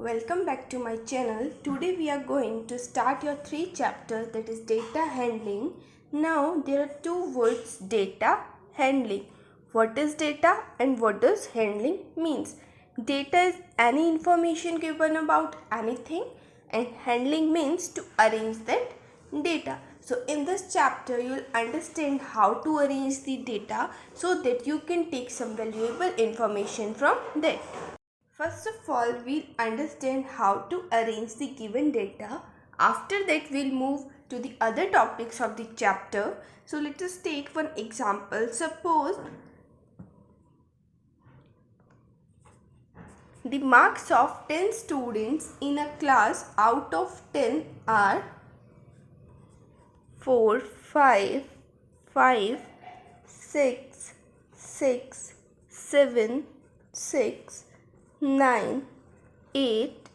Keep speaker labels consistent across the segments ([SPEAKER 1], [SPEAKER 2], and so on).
[SPEAKER 1] Welcome back to my channel. Today we are going to start your 3 chapters, that is data handling. Now there are 2 words, data handling. What is data and what does handling means? Data is any information given about anything and handling means to arrange that data. So in this chapter you will understand how to arrange the data so that you can take some valuable information from that. First of all, we'll understand how to arrange the given data. After that, we'll move to the other topics of the chapter. So let us take one example. Suppose the marks of 10 students in a class out of 10 are 4, 5, 5, 6, 6, 7, 6, 9, 8,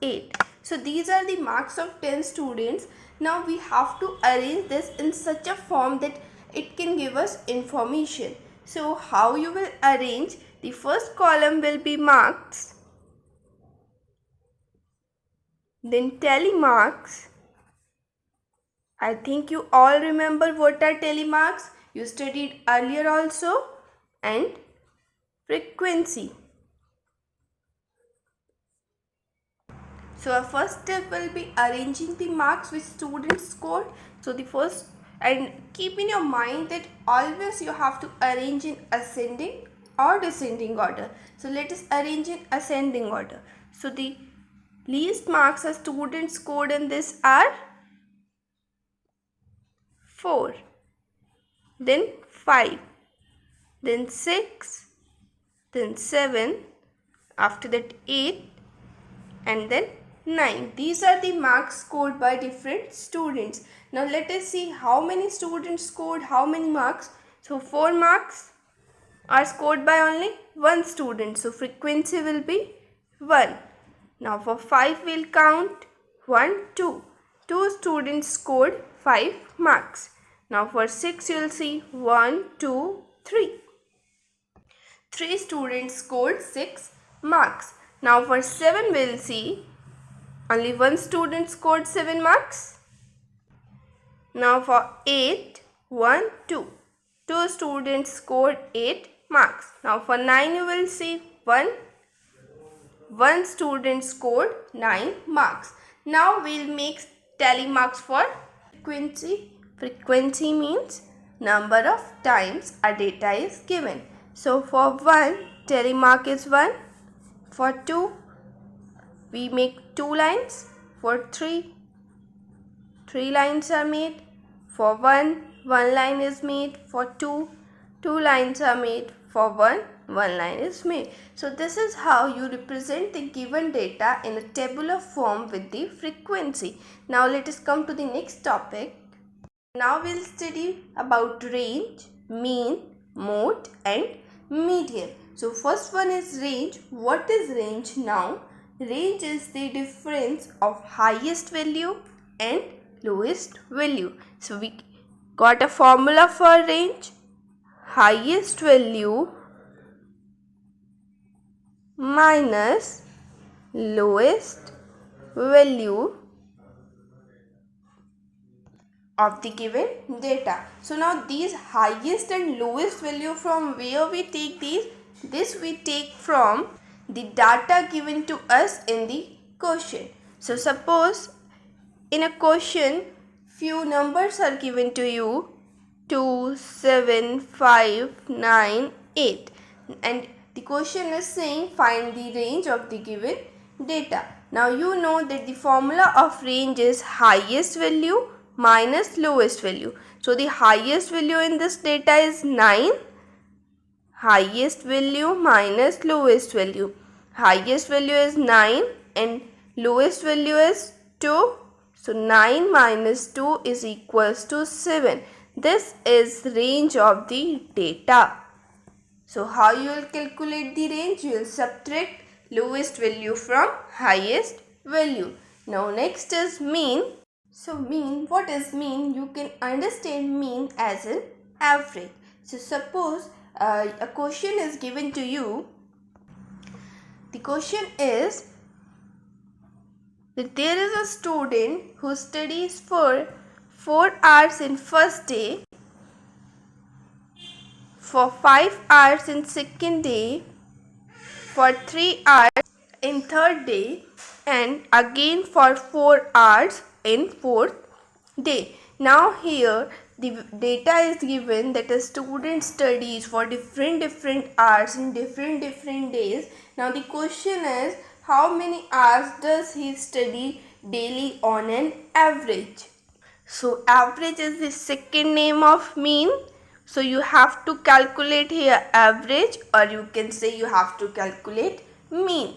[SPEAKER 1] 8. So these are the marks of 10 students. Now we have to arrange this in such a form that it can give us information. So how you will arrange? The first column will be marks, then tally marks. I think you all remember what are tally marks. You studied earlier also. And frequency. So our first step will be arranging the marks which students scored. So the first, and keep in your mind that always you have to arrange in ascending or descending order. So let us arrange in ascending order. So the least marks a student scored in this are 4, then 5, then 6, then 7, after that 8, and then 9. These are the marks scored by different students. Now let us see how many students scored how many marks. So 4 marks are scored by only 1 student. So frequency will be 1. Now for 5 we'll count 1, 2. 2 students scored 5 marks. Now for 6 you'll see 1, 2, 3. 3 students scored 6 marks. Now for 7 we'll see only 1 student scored 7 marks. Now for 8, 1, 2. 2 students scored 8 marks. Now for 9 you will see 1 student scored 9 marks. Now we'll make tally marks for frequency. Frequency means number of times a data is given. So for 1, tally mark is 1. For 2, we make 2 lines. For 3, 3 lines are made. For 1, 1 line is made. For 2, 2 lines are made. For 1, 1 line is made. So this is how you represent the given data in a tabular form with the frequency. Now let us come to the next topic. Now we'll study about range, mean, mode and median. So first one is range. What is range now? Range is the difference of highest value and lowest value. So we got a formula for range. Highest value minus lowest value of the given data. So now these highest and lowest value, from where we take these? This we take from the data given to us in the question. So suppose in a question few numbers are given to you, 2, 7, 5, 9, 8, and the question is saying find the range of the given data. Now you know that the formula of range is highest value minus lowest value. So the highest value in this data is 9. Highest value minus lowest value. Highest value is 9 and lowest value is 2. So 9 minus 2 is equals to 7. This is range of the data. So how you will calculate the range? You will subtract lowest value from highest value. Now next is mean. So mean, what is mean? You can understand mean as an average. So suppose a question is given to you. The question is that there is a student who studies for 4 hours in first day, for 5 hours in second day, for 3 hours in third day, and again for 4 hours in fourth day. Now here the data is given that a student studies for different hours in different days. Now the question is, how many hours does he study daily on an average? So average is the second name of mean. So you have to calculate here average, or you can say you have to calculate mean.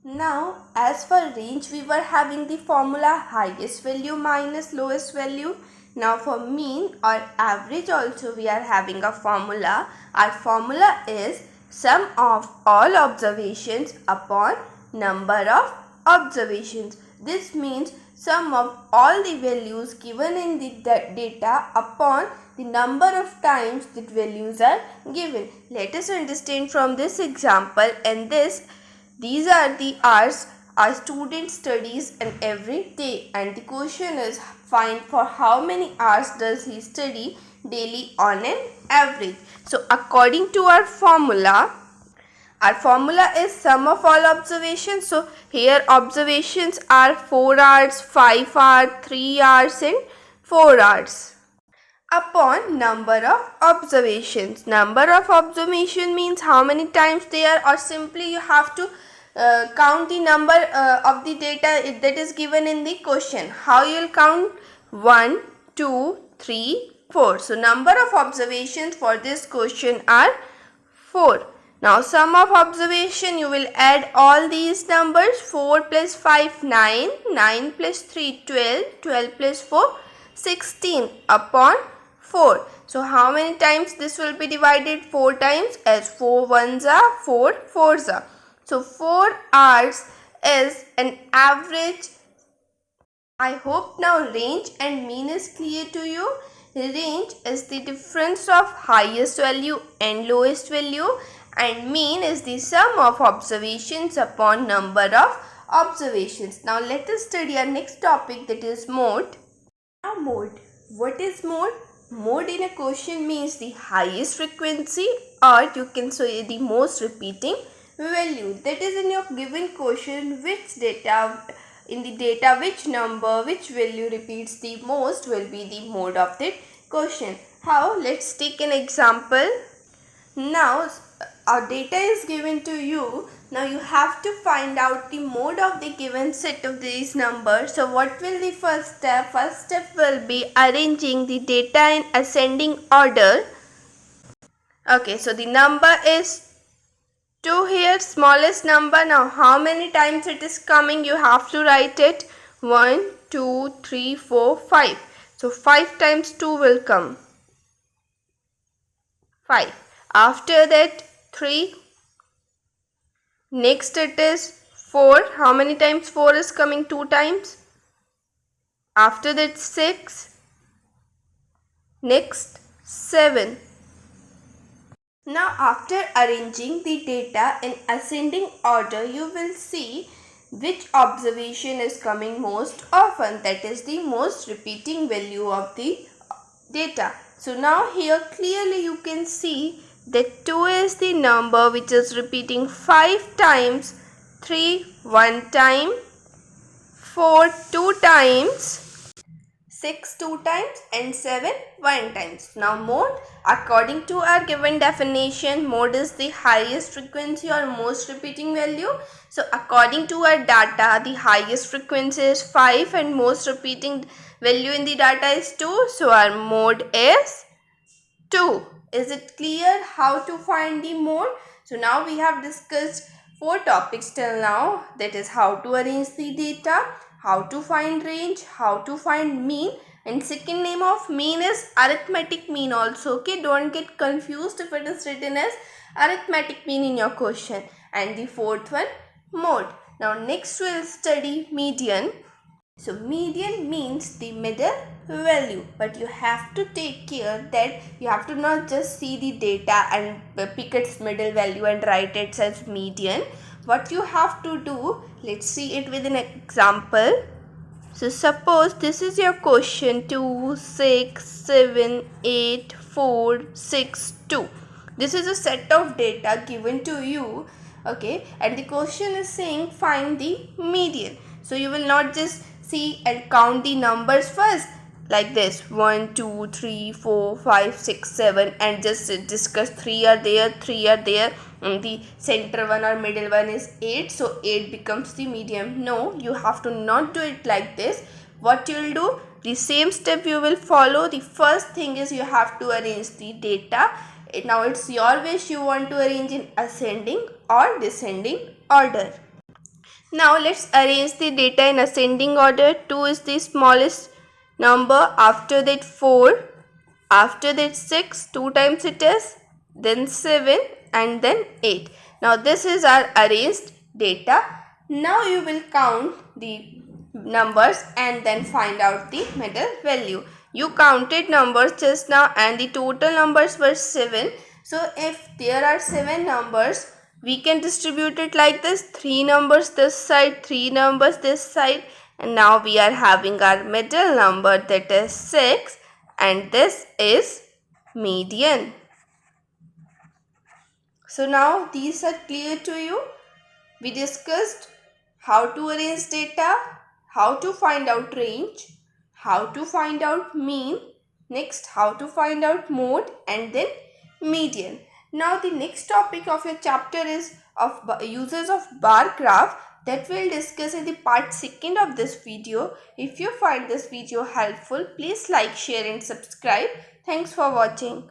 [SPEAKER 1] Now as for range, we were having the formula highest value minus lowest value. Now for mean or average also we are having a formula. Our formula is sum of all observations upon number of observations. This means sum of all the values given in the data upon the number of times that values are given. Let us understand from this example, and these are the hours our student studies in every day, and the question is, find for how many hours does he study daily on an average. So according to our formula is sum of all observations. So here observations are 4 hours, 5 hours, 3 hours and 4 hours upon number of observations. Number of observation means how many times they are, or simply you have to count the number of the data that is given in the question. How you will count? 1, 2, 3, 4. So number of observations for this question are 4. Now sum of observation, you will add all these numbers. 4 plus 5 9, 9 plus 3 12, 12 plus 4 16 upon 4. So how many times this will be divided? 4 times, as 4 ones are 4 fours are. So 4 hours is an average. I hope now range and mean is clear to you. Range is the difference of highest value and lowest value, and mean is the sum of observations upon number of observations. Now let us study our next topic, that is mode. Now mode. What is mode? Mode in a question means the highest frequency, or you can say the most repeating value. That is, in your given question, which data, in the data which number, which value repeats the most will be the mode of that question. How? Let's take an example. Now our data is given to you. Now you have to find out the mode of the given set of these numbers. So what will the first step? First step will be arranging the data in ascending order. Okay, so the number is 2 here, smallest number. Now how many times it is coming? You have to write it. 1, 2, 3, 4, 5. So 5 times 2 will come. 5. After that 3. Next it is 4. How many times 4 is coming? 2 times. After that 6. Next 7. Now after arranging the data in ascending order, you will see which observation is coming most often. That is the most repeating value of the data. So now here clearly you can see that 2 is the number which is repeating 5 times, 3 1 time, 4 2 times, 6 2 times and 7 1 times. Now mode, according to our given definition, mode is the highest frequency or most repeating value. So according to our data, the highest frequency is 5 and most repeating value in the data is 2. So our mode is 2. Is it clear how to find the mode? So now we have discussed 4 topics till now. That is how to arrange the data, how to find range, how to find mean, and second name of mean is arithmetic mean also. Okay, don't get confused if it is written as arithmetic mean in your question. And the fourth one, mode. Now next we will study median. So median means the middle value, but you have to take care that you have to not just see the data and pick its middle value and write it as median. what you have to do, let's see it with an example. So suppose this is your question 2, 6, 7, 8, 4, 6, 2. This is a set of data given to you, okay, and the question is saying find the median. So you will not just see and count the numbers first like this 1, 2, 3, 4, 5, 6, 7 and just discuss 3 are there, 3 are there, and the center one or middle one is 8, so 8 becomes the median. No, you have to not do it like this. What you will do, the same step you will follow. The first thing is you have to arrange the data. Now it's your wish, you want to arrange in ascending or descending order. Now let's arrange the data in ascending order. 2 is the smallest number, after that 4, after that 6, 2 times it is, then 7 and then 8. Now this is our arranged data. Now you will count the numbers and then find out the middle value. You counted numbers just now and the total numbers were 7. So if there are 7 numbers, we can distribute it like this: 3 numbers this side, 3 numbers this side, and now we are having our middle number, that is 6, and this is median. So now these are clear to you. We discussed how to arrange data, how to find out range, how to find out mean, next how to find out mode, and then median. Now the next topic of your chapter is of uses of bar graph, that we'll discuss in the part second of this video. If you find this video helpful, please like, share and subscribe. Thanks for watching.